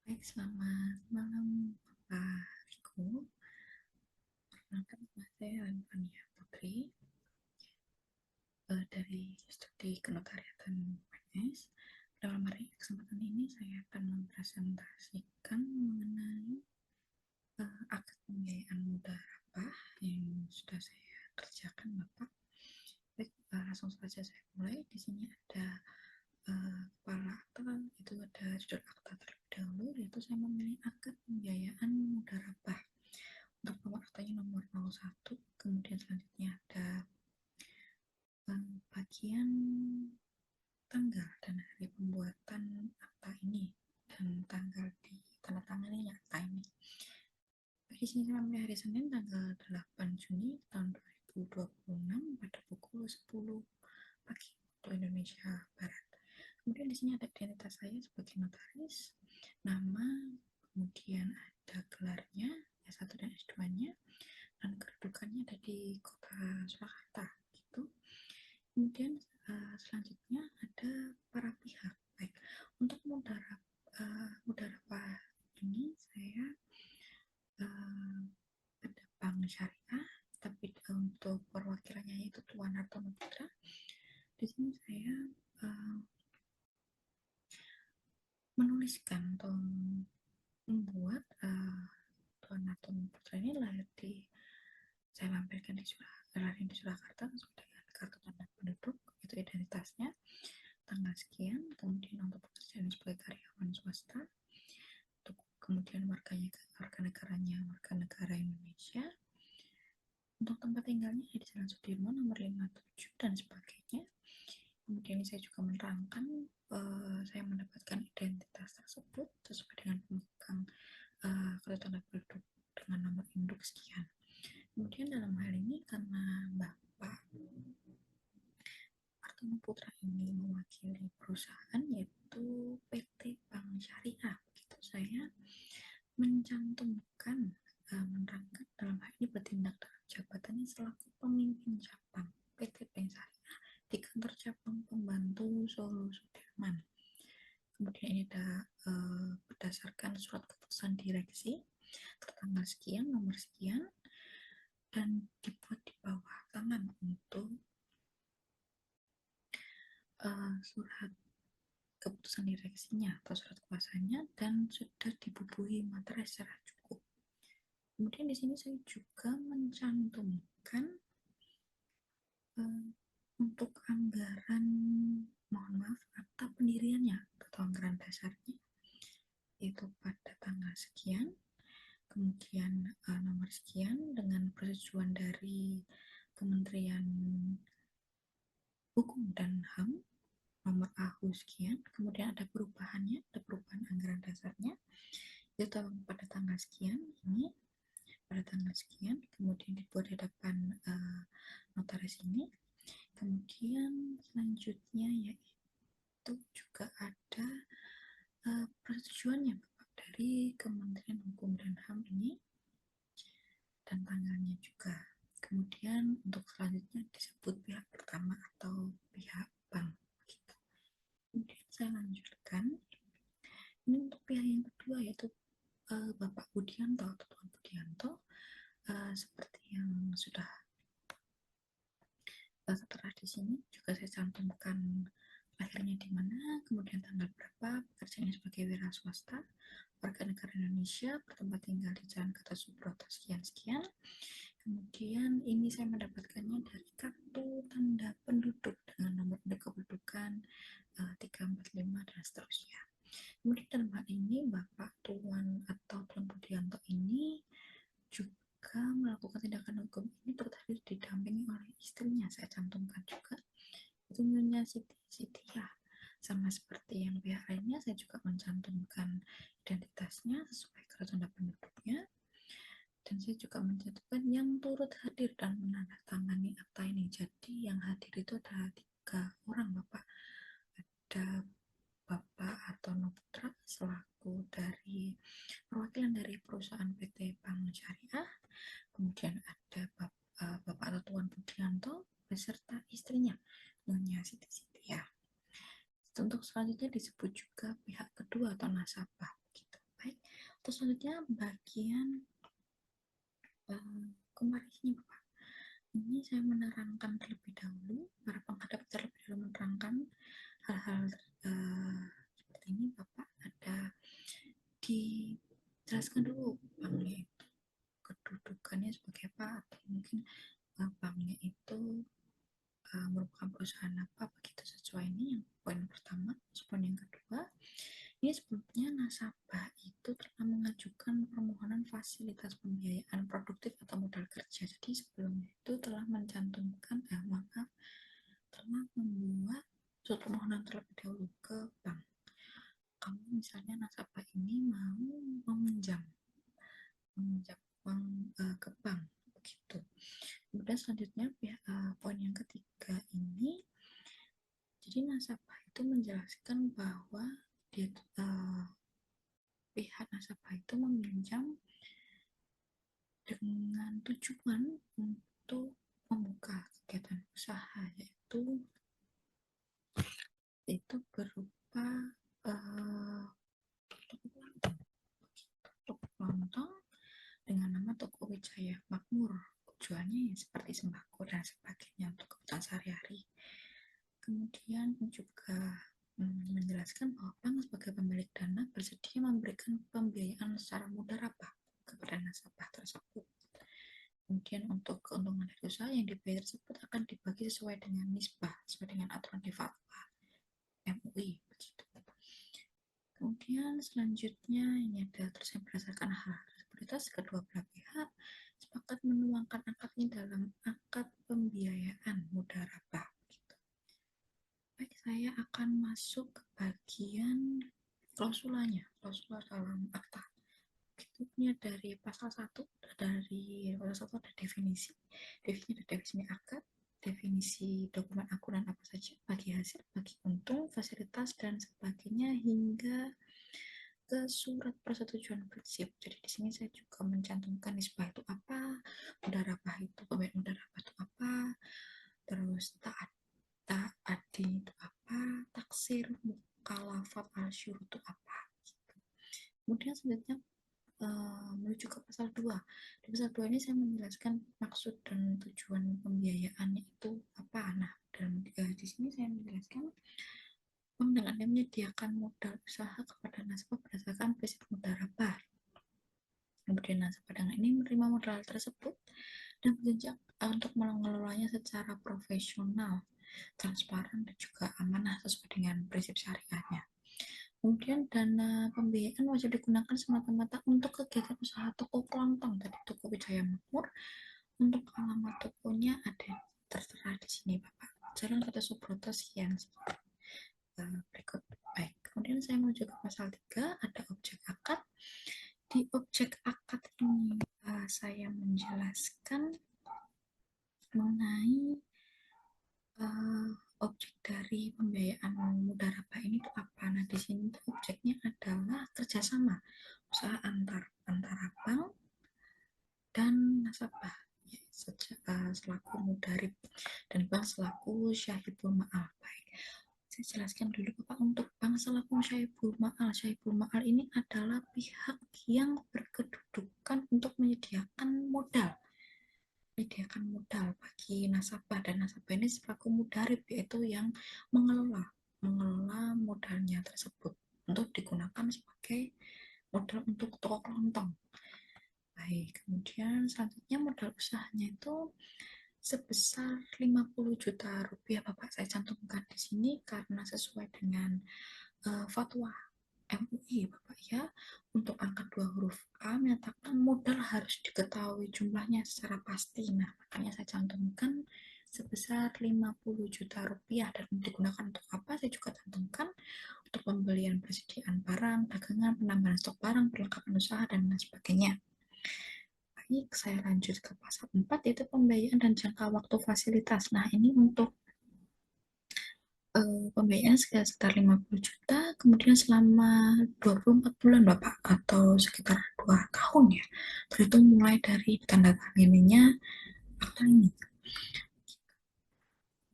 Baik, selamat malam Bapak Riko. Perkenalkan nama saya Anfania Putri dari Studi Kenotariatan UNS. Dalam kesempatan ini saya akan mempresentasikan mengenai akad pembiayaan mudah rabah yang sudah saya kerjakan Bapak. Baik, langsung saja saya mulai. Di sini ada kepala akta, itu ada judul akta terlebih dahulu, yaitu saya memilih akad pembiayaan mudah rabah. Untuk nomor aktanya nomor 01, kemudian selanjutnya ada bagian tanggal dan hari pembuatan akta ini dan tanggal di tanda tangannya akta ini. Di sini saya memilih hari Senin tanggal 8 Juni tahun 2026 pada pukul 10 pagi waktu Indonesia Barat. Kemudian di sini ada identitas saya sebagai notaris, nama, kemudian ada gelarnya S1 dan S2-nya, dan kedudukannya ada di kota Surakarta gitu. Kemudian selanjutnya ada para pihak. Baik, untuk mudarabah ini saya ada bank syariah, tapi untuk perwakilannya itu Tuan Hartono Putra. Di sini saya menuliskan atau membuat Tuan Hartono Putra ini saya lampirkan di Surakarta sesuai dengan kartu tanda penduduk, itu identitasnya, tanggal sekian, kemudian untuk pekerjaan sebagai karyawan swasta, untuk kemudian warga negaranya warga negara Indonesia, untuk tempat tinggalnya di Jalan Sudirman nomor 57 dan sebagainya. Kemudian saya juga menerangkan saya mendapatkan identitas tersebut sesuai dengan pemegang kartu tanda penduduk dengan nomor induk sekian. Kemudian dalam hal ini karena Bapak Hartono Putra ini mewakili perusahaan yaitu PT Bank Syariah, begitu saya mencantumkan menerangkan dalam hal ini bertindak dalam jabatannya selaku pemimpin cabang PT Bank Syariah di kantor cabang pembantu Solo Sudirman. Kemudian ini ada berdasarkan surat keputusan direksi tertanggal sekian nomor sekian dan dibuat di bawah tangan untuk surat keputusan direksinya atau surat kuasanya dan sudah dibubuhi materai secara cukup. Kemudian di sini saya juga mencantumkan untuk anggaran, mohon maaf, akta pendiriannya atau anggaran dasarnya, yaitu pada tanggal sekian, kemudian nomor sekian dengan persetujuan dari Kementerian Hukum dan HAM nomor AHU sekian, kemudian ada perubahan anggaran dasarnya, yaitu pada tanggal sekian ini, pada tanggal sekian, kemudian dibuat di hadapan notaris ini. Kemudian selanjutnya yaitu juga ada persetujuannya Bapak dari Kementerian Hukum dan HAM ini dan tanggalnya juga. Kemudian untuk selanjutnya disebut pihak pertama atau pihak bank gitu. Kemudian saya lanjutkan ini untuk pihak yang kedua yaitu Bapak Budianto atau Tuan Budianto, seperti yang sudah tertera di sini juga saya cantumkan lahirnya di mana, kemudian tanggal berapa, pekerjaannya sebagai wira swasta, warga negara Indonesia, bertempat tinggal di Jalan Gatot Subroto sekian-sekian. Kemudian ini saya mendapatkannya dari kartu tanda penduduk dengan nomor induk kependudukan 345 dan seterusnya. Kemudian dalam hal ini Bapak Tuan atau Tuan Budianto ini juga melakukan tindakan hukum ini terus didampingi oleh istrinya, saya cantumkan juga, itu Nyonya Siti Sitia. Sama seperti yang pihak lainnya, saya juga mencantumkan identitasnya sesuai kartu tanda penduduknya, dan saya juga mencantumkan yang turut hadir dan menandatangani akta ini. Jadi yang hadir itu ada 3 orang Bapak. Ada Bapak Hartono Putra selaku dari perwakilan dari perusahaan PT Bank Syariah, kemudian ada Bapak atau Tuan Budianto beserta istrinya Nyonya Siti Sitia. Untuk selanjutnya disebut juga pihak kedua atau nasabah gitu. Terus selanjutnya bagian komparisinya Bapak. Ini saya menerangkan terlebih dahulu, para penghadap terlebih dahulu menerangkan hal-hal seperti ini Bapak. Ada dijelaskan dulu banknya itu kedudukannya sebagai apa, atau mungkin banknya itu merupakan perusahaan apa, begitu sesuai. Ini yang poin pertama. Poin yang kedua, ini sebelumnya nasabah itu telah mengajukan permohonan fasilitas pembiayaan produktif atau modal kerja. Jadi sebelumnya itu telah mencantumkan, telah membuat suatu permohonan terlebih dahulu ke bank. Kamu misalnya nasabah ini mau meminjam uang ke bank, begitu. Kemudian selanjutnya poin yang ketiga ini, jadi nasabah itu menjelaskan bahwa dia pihak nasabah itu meminjam dengan tujuan untuk membuka kegiatan usaha, yaitu berupa toko kelontong dengan nama Toko Wijaya Makmur. Tujuannya ya seperti sembako dan sebagainya untuk kebutuhan sehari-hari. Kemudian juga menjelaskan bahwa bank sebagai pemilik dana bersedia memberikan pembiayaan secara mudarabah kepada nasabah tersebut. Kemudian untuk keuntungan dari usaha yang dibayar tersebut akan dibagi sesuai dengan nisbah, sesuai dengan aturan di fatwa MUI, begitu. Kemudian selanjutnya ini ada terus yang berdasarkan hal sekuritas, kedua belah pihak sepakat menuangkan akad ini dalam akad pembiayaan mudarabah. Gitu. Baik, saya akan masuk ke bagian klausulanya, klausul dalam akta. Ini dari pasal 1, dari pasal 1 ada definisi akad, definisi dokumen akuran apa saja, bagi hasil, bagi untung, fasilitas dan sebagainya, hingga ke surat persetujuan prinsip. Jadi di sini saya juga mencantumkan nisbah itu apa, mudarabah itu, pembayaran mudarabah itu apa, terus ta'adi itu apa, taksir, mukhalafat, al-syur itu apa. Kemudian selanjutnya menuju ke pasal 2. Di pasal 2 ini saya menjelaskan maksud dan tujuan pembiayaannya itu apa. Nah, dan di sini saya menjelaskan bank dengan menyediakan modal usaha kepada nasabah berdasarkan prinsip mudarabah. Kemudian nasabah dengan ini menerima modal tersebut dan berjenjang untuk mengelolanya secara profesional, transparan, dan juga amanah sesuai dengan prinsip syariahnya. Kemudian dana pembiayaan wajib digunakan semata-mata untuk kegiatan usaha toko kelontong dari Toko Wijaya Makmur. Untuk alamat tokonya ada tertera di sini Bapak. Jalan Gatot Subroto sekian berikut. Baik, kemudian saya menuju ke pasal 3, ada objek akad. Di objek akad ini saya menjelaskan mengenai objek dari pembiayaan mudarabah ini itu apa. Nah, di sini objeknya adalah kerjasama usaha antara bank dan nasabah ya, selaku mudarib dan bank selaku syahibul ma'al. Baik, saya jelaskan dulu Bapak. Untuk bank selaku syahibul ma'al ini adalah pihak yang berkedudukan untuk menyediakan modal bagi nasabah, dan nasabah ini selaku mudarib, yaitu yang mengelola modalnya tersebut untuk digunakan sebagai modal untuk toko kelontong. Baik, kemudian selanjutnya modal usahanya itu sebesar 50 juta rupiah Bapak. Saya cantumkan di sini karena sesuai dengan fatwa MUI Bapak ya. Untuk angka 2 huruf A menyatakan modal harus diketahui jumlahnya secara pasti. Nah, makanya saya cantumkan sebesar 50 juta rupiah, dan digunakan untuk apa saya juga cantumkan untuk pembelian persediaan barang, dagangan, penambahan stok barang, perlengkapan usaha, dan lain sebagainya. Baik, saya lanjut ke pasal 4, yaitu pembiayaan dan jangka waktu fasilitas. Nah, ini untuk pembiayaan sekitar 50 juta, kemudian selama 24 bulan Bapak, atau sekitar 2 tahun ya, terhitung mulai dari ditandatanganinya akta ini.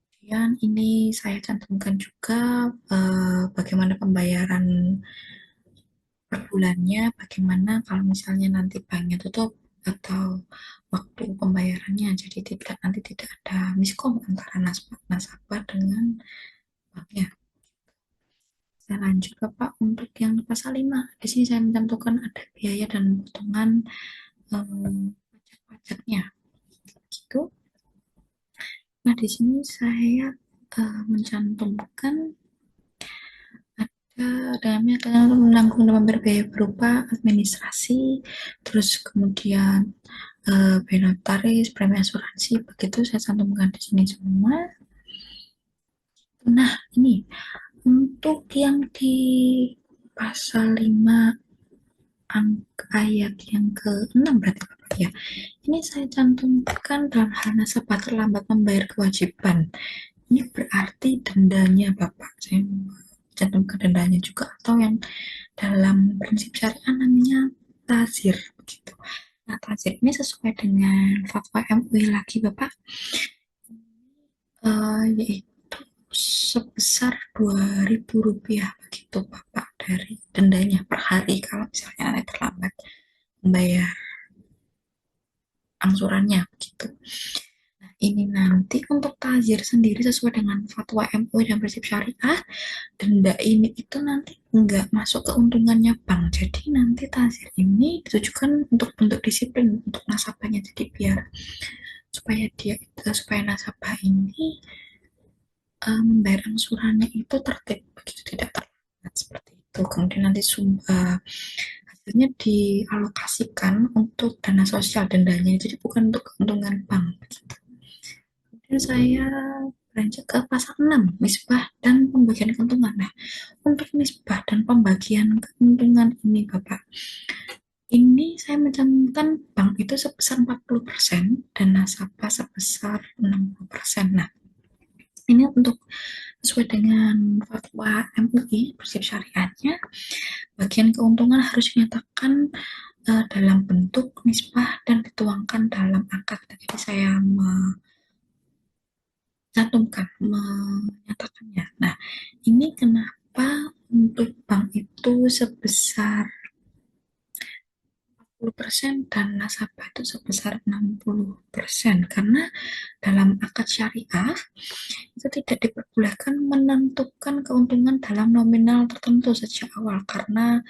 Kemudian ini saya cantumkan juga bagaimana pembayaran per bulannya, bagaimana kalau misalnya nanti banknya tutup atau waktu pembayarannya, jadi nanti tidak ada miskom antara nasabah dengan banknya. Saya lanjut Bapak untuk yang pasal 5. Di sini saya mencantumkan ada biaya dan potongan pajak-pajaknya. Gitu. Nah, di sini saya mencantumkan dalamnya akan menanggung dengan berbiaya berupa administrasi, terus kemudian biaya notaris, premi asuransi, begitu saya cantumkan di sini semua. Nah, ini untuk yang di pasal 5 ayat yang ke-6 berarti Bapak ya. Ini saya cantumkan dalam hal nasabah terlambat membayar kewajiban. Ini berarti dendanya Bapak. Saya cantumkan dendanya juga atau yang dalam prinsip syariah namanya tazir begitu. Nah, tazir ini sesuai dengan fatwa MUI lagi Bapak, yaitu sebesar Rp2.000 begitu Bapak dari dendanya per hari kalau misalnya Anda terlambat membayar angsurannya begitu. Nah, ini nanti untuk tazir sendiri sesuai dengan fatwa MUI dan prinsip syariah, denda ini itu nanti nggak masuk keuntungannya bank. Jadi nanti tazir ini ditujukan untuk bentuk disiplin untuk nasabahnya. Jadi biar supaya nasabah ini membayar angsurannya itu tertib begitu, tidak terlambat seperti itu. Kemudian nanti hasilnya dialokasikan untuk dana sosial dendanya, jadi bukan untuk keuntungan bank begitu. Kemudian saya beranjak ke pasal 6, nisbah dan pembagian keuntungan. Nah, untuk nisbah dan pembagian keuntungan ini Bapak, ini saya mencantumkan bank itu sebesar 40% dan nasabah sebesar 60%. Nah, ini untuk sesuai dengan fatwa MUI prinsip syariatnya, bagian keuntungan harus dinyatakan dalam bentuk nisbah dan dituangkan dalam akad. Jadi saya menyatakannya. Nah, ini kenapa untuk bank itu sebesar 40% dan nasabah itu sebesar 60%, karena dalam akad syariah itu tidak diperbolehkan menentukan keuntungan dalam nominal tertentu sejak awal karena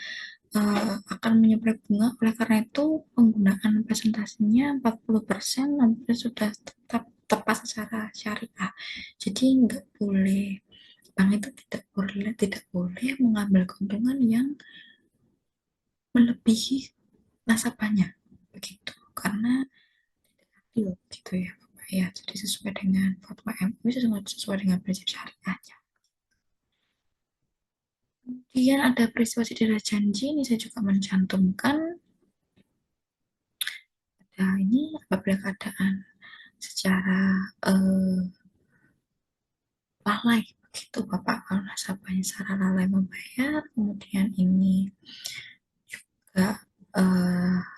akan menyuplai bunga. Oleh karena itu penggunaan presentasinya 40% nanti sudah tetap tepat secara syariah. Jadi nggak boleh, bank itu tidak boleh mengambil keuntungan yang melebihi nasabahnya begitu, karena tidak adil gitu ya Bapak ya. Jadi sesuai dengan fatwa MUI, sesuai dengan prinsip syariahnya. Kemudian ada peristiwa cedera janji, ini saya juga mencantumkan ada ini apabila keadaan secara lalai begitu Bapak, kalau nasabahnya secara lalai membayar, kemudian ini juga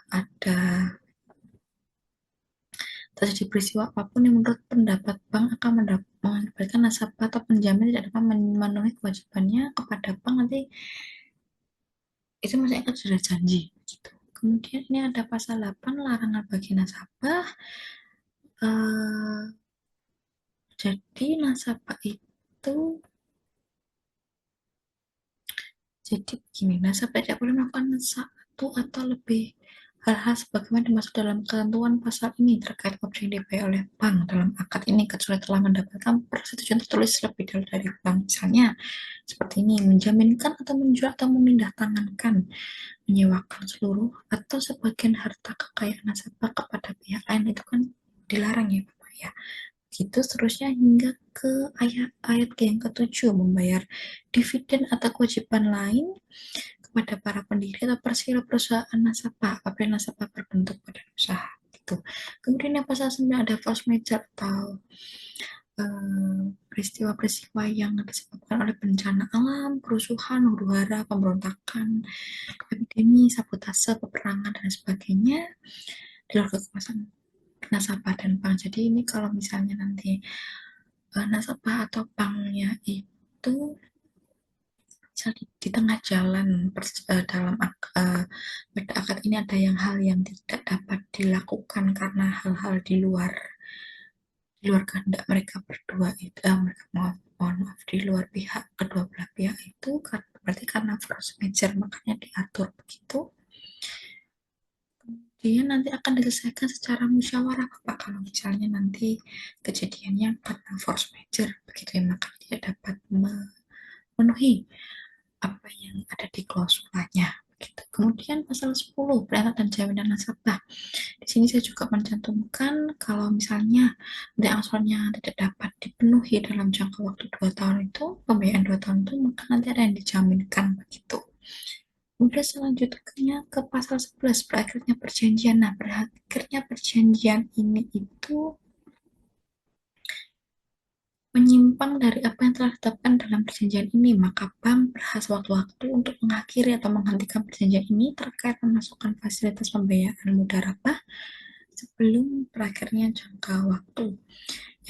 ada terjadi peristiwa apapun yang menurut pendapat bank akan mengakibatkan nasabah atau penjamin tidak dapat memenuhi kewajibannya kepada bank, nanti itu masih akan sudah janji gitu. Kemudian ini ada pasal 8 larangan bagi nasabah. Jadi nasabah itu Jadi begini, nasabah tidak boleh melakukan satu atau lebih hal-hal sebagaimana dimaksud dalam ketentuan pasal ini terkait objek yang dibayar oleh bank dalam akad ini kecuali telah mendapatkan persetujuan tertulis lebih dahulu dari bank. Misalnya seperti ini, menjaminkan atau menjual atau memindahtangankan, menyewakan seluruh atau sebagian harta kekayaan nasabah kepada pihak lain, itu kan dilarang ya Bapak ya. Gitu seterusnya hingga ke ayat yang ketujuh, membayar dividen atau kewajiban lain kepada para pendiri atau persiral perusahaan nasabah apabila nasabah berbentuk badan usaha gitu. Kemudian yang pasal 9 ada force major atau peristiwa-peristiwa yang disebabkan oleh bencana alam, kerusuhan, huru-hara, pemberontakan, epidemi, sabotase, peperangan dan sebagainya di luar kekuasaan nasabah dan bank. Jadi ini kalau misalnya nanti nasabah atau banknya itu di tengah jalan dalam sini ada hal yang tidak dapat dilakukan karena hal-hal di luar kehendak mereka berdua itu, mohon maaf, di luar pihak kedua belah pihak itu kan berarti karena force major, makanya diatur begitu. Dia nanti akan diselesaikan secara musyawarah Bapak, kalau misalnya nanti kejadiannya karena force major begitu ya, maka dia dapat memenuhi apa yang ada di klausulanya begitu. Kemudian pasal 10 perintah dan jaminan nasabah. Di sini saya juga mencantumkan kalau misalnya angsurannya tidak dapat dipenuhi dalam jangka waktu 2 tahun itu, pembiayaan 2 tahun itu, maka nanti ada yang dijaminkan begitu. Kemudian selanjutnya ke pasal 11, berakhirnya perjanjian. Nah, berakhirnya perjanjian ini itu menyimpang dari apa yang telah ditetapkan dalam perjanjian ini, maka bank berhak sewaktu-waktu untuk mengakhiri atau menghentikan perjanjian ini terkait memasukkan fasilitas pembayaran mudharabah sebelum berakhirnya jangka waktu,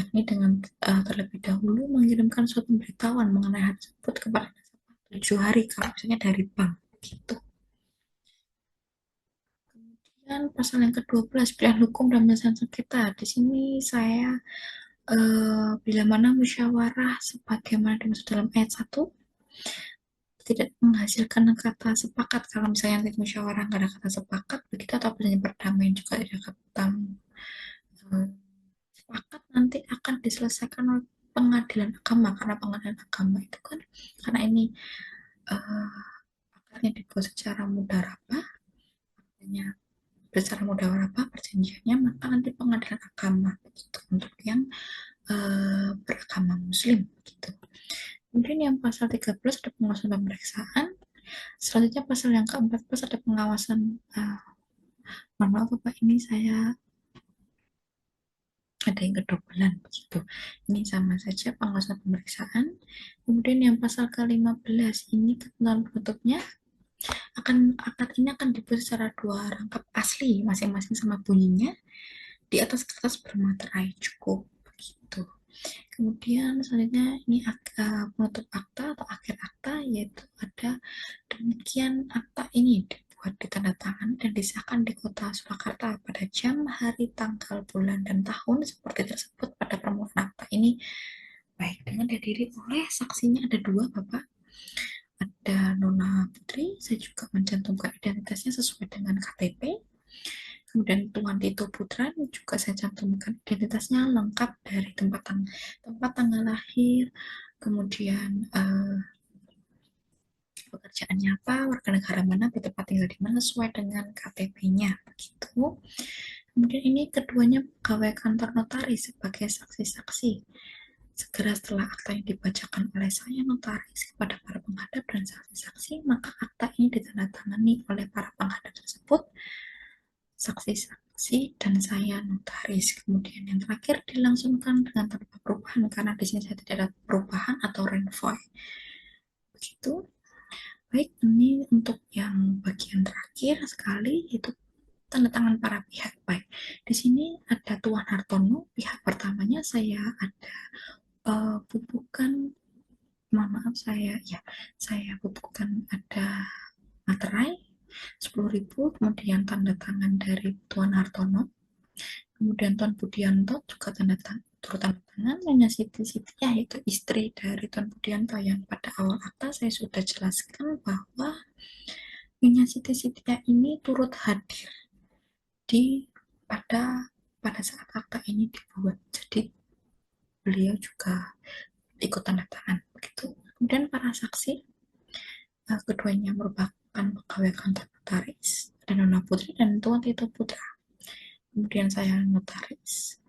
yakni dengan terlebih dahulu mengirimkan suatu pemberitahuan mengenai hal tersebut kepada nasabah 7 hari kalau misalnya dari bank gitu. Kemudian pasal yang ke-12, pilihan hukum dan penyelesaian sengketa. Di sini saya bila mana musyawarah sebagaimana dimaksud dalam ayat 1 tidak menghasilkan kata sepakat. Kalau misalnya nanti musyawarah nggak ada kata sepakat begitu, atau perjanjian perdamaian juga tidak ada kata sepakat, nanti akan diselesaikan oleh pengadilan agama, karena pengadilan agama itu kan karena ini akarnya dibuat secara mudharabah, artinya secara mudharabah perjanjiannya, maka nanti pengadilan agama begitu untuk yang beragama muslim gitu. Kemudian yang pasal 13 ada pengawasan pemeriksaan. Selanjutnya pasal yang ke-14 ada pengawasan, mohon maaf Bapak, ini saya ada yang kedobelan begitu. Ini sama saja pengawasan pemeriksaan. Kemudian yang pasal ke-15 ini ketentuan penutupnya, akad ini akan dibuat secara 2 rangkap asli masing-masing sama bunyinya di atas kertas bermaterai cukup begitu. Kemudian selanjutnya ini penutup akta atau akhir akta, yaitu ada demikian akta ini dibuat, ditandatangani dan disahkan di Kota Surakarta pada jam, hari, tanggal, bulan, dan tahun seperti tersebut pada permulaan akta ini, baik dengan dihadiri oleh saksinya ada 2 Bapak, ada Nona Putri, saya juga mencantumkan identitasnya sesuai dengan KTP. Kemudian Tuan Tito Putra juga saya cantumkan identitasnya lengkap dari tempat tanggal lahir, kemudian pekerjaannya apa, warga negara mana, tempat tinggal di mana sesuai dengan KTP-nya begitu. Kemudian ini keduanya pegawai kantor notaris sebagai saksi-saksi. Segera setelah akta yang dibacakan oleh saya notaris kepada para penghadap dan saksi-saksi, maka akta ini ditandatangani oleh para penghadap tersebut, saksi-saksi, dan saya notaris. Kemudian yang terakhir dilangsungkan dengan tanpa perubahan, karena di sini saya tidak ada perubahan atau renvoy. Begitu. Baik, ini untuk yang bagian terakhir sekali, itu tanda tangan para pihak. Baik, di sini ada Tuan Hartono, pihak pertamanya saya ada bubukan, mohon maaf, saya bubukan ada materai 10.000, kemudian tanda tangan dari Tuan Hartono, kemudian Tuan Budianto juga turut tanda tangan, Nyonya Siti Sitiah yaitu istri dari Tuan Budianto, yang pada awal akta saya sudah jelaskan bahwa Nyonya Siti Sitiah ini turut hadir di pada saat akta ini dibuat, jadi beliau juga ikut tanda tangan begitu. Kemudian para saksi, keduanya merupakan pegawai kantor notaris, ada Nona Putri dan Tuan Tito Putra. Kemudian saya notaris,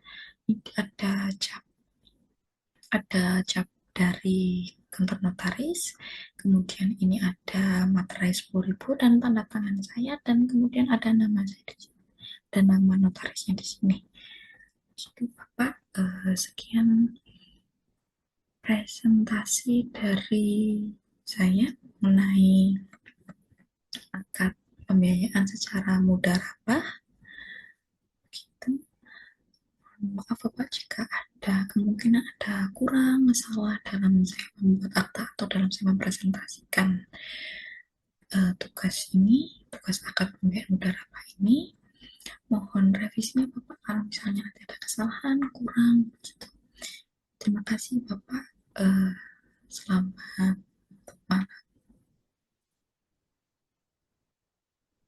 ini ada cap dari kantor notaris, kemudian ini ada materai 10.000 dan tanda tangan saya, dan kemudian ada nama saya di sini dan nama notarisnya di sini. Jadi Bapak, sekian presentasi dari saya mengenai akad pembiayaan secara mudharabah. Gitu. Maaf Bapak jika ada kemungkinan ada kurang salah dalam saya membuat akta atau dalam saya mempresentasikan tugas ini. tugas akad pembiayaan udara Pak ini. Mohon revisinya Bapak kalau misalnya nanti ada kesalahan, kurang gitu. Terima kasih Bapak. Selamat malam.